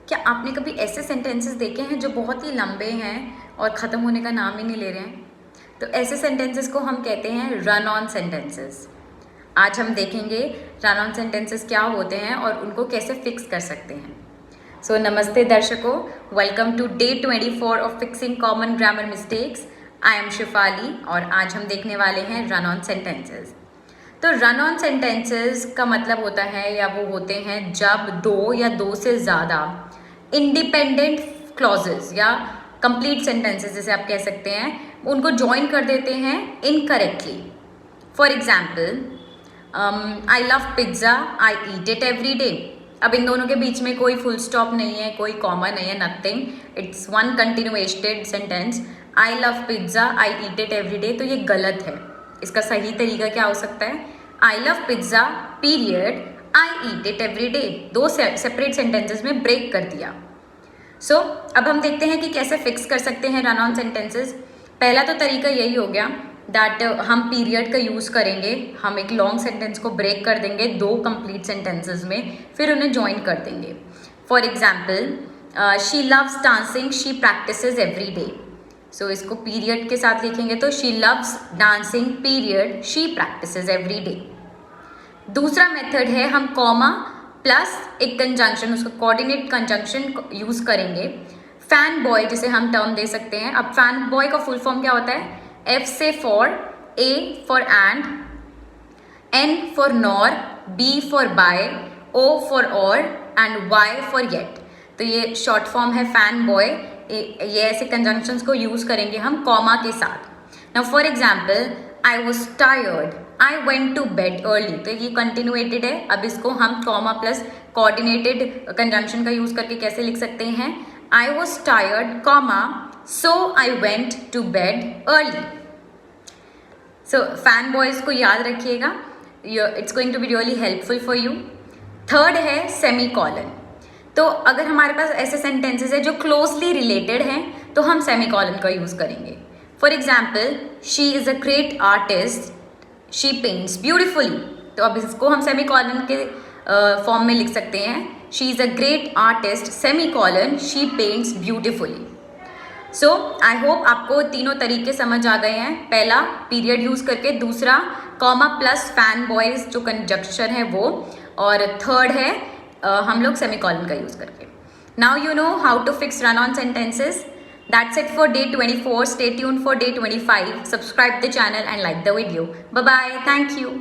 क्या आपने कभी ऐसे सेंटेंसेस देखे हैं जो बहुत ही लंबे हैं और ख़त्म होने का नाम ही नहीं ले रहे हैं? तो ऐसे सेंटेंसेस को हम कहते हैं रन ऑन सेंटेंसेस। आज हम देखेंगे रन ऑन सेंटेंसेस क्या होते हैं और उनको कैसे फिक्स कर सकते हैं। सो नमस्ते दर्शकों, welcome to day 24 of fixing common grammar mistakes. I am Shifali और आज हम देखने वाले हैं रन ऑन सेंटेंसेस। तो रन ऑन सेंटेंसेस का मतलब होता है या वो होते हैं जब दो या दो से ज़्यादा इंडिपेंडेंट क्लॉजेस या कंप्लीट सेंटेंसेस जैसे आप कह सकते हैं उनको ज्वाइन कर देते हैं incorrectly. For example, I love pizza, I eat it every day. अब इन दोनों के बीच में कोई फुल स्टॉप नहीं है, कोई कॉमा नहीं है, nothing, it's one continuated sentence. I love pizza, I eat it every day, तो ये गलत है। इसका सही तरीका क्या हो सकता है? आई love pizza period I eat it every day. दो सेपरेट सेंटेंसेस में ब्रेक कर दिया। सो अब हम देखते हैं कि कैसे फिक्स कर सकते हैं रन ऑन सेंटेंसेस। पहला तो तरीका यही हो गया दैट हम पीरियड का यूज़ करेंगे। हम एक लॉन्ग सेंटेंस को ब्रेक कर देंगे दो कंप्लीट सेंटेंसेस में, फिर उन्हें ज्वाइन कर देंगे। For example, she loves dancing, she practises every day. So इसको पीरियड के साथ लिखेंगे तो she loves dancing period she practises every day. दूसरा मेथड है हम कॉमा प्लस एक कंजंक्शन, उसको कोऑर्डिनेट कंजंक्शन यूज करेंगे। फैन बॉय जिसे हम टर्म दे सकते हैं। अब फैन बॉय का फुल फॉर्म क्या होता है? एफ से for, A for and, N for nor, B for bye, O for और एंड वाई फॉर येट। तो ये शॉर्ट फॉर्म है फैन बॉय। ये ऐसे कंजंक्शंस को यूज करेंगे हम कॉमा के साथ। Now for example, I was tired, I went to bed early. तो ये कंटिन्यूएटेड है। अब इसको हम कॉमा प्लस कोऑर्डिनेटेड कंजंक्शन का यूज करके कैसे लिख सकते हैं? I was tired comma so I went to bed early. So fan boys को याद रखिएगा, it's going to be really helpful for you. Third है सेमी कॉलन। तो अगर हमारे पास ऐसे सेंटेंसेस है जो क्लोजली रिलेटेड हैं तो हम सेमी कॉलन का यूज करेंगे। For example, she is a great artist, she paints beautifully. तो अब इसको हम सेमी कॉलन के फॉर्म में लिख सकते हैं। She is a great artist semi colon she paints beautifully. So I hope आपको तीनों तरीके समझ आ गए हैं। पहला पीरियड यूज करके, दूसरा कॉमा प्लस फैन बॉयज जो कंजंक्शन है वो, और थर्ड है हम लोग सेमी कॉलन का यूज करके। Now you know how to fix run on sentences. That's it for day 24. Stay tuned for day 25. Subscribe the channel and like the video. Bye bye. Thank you.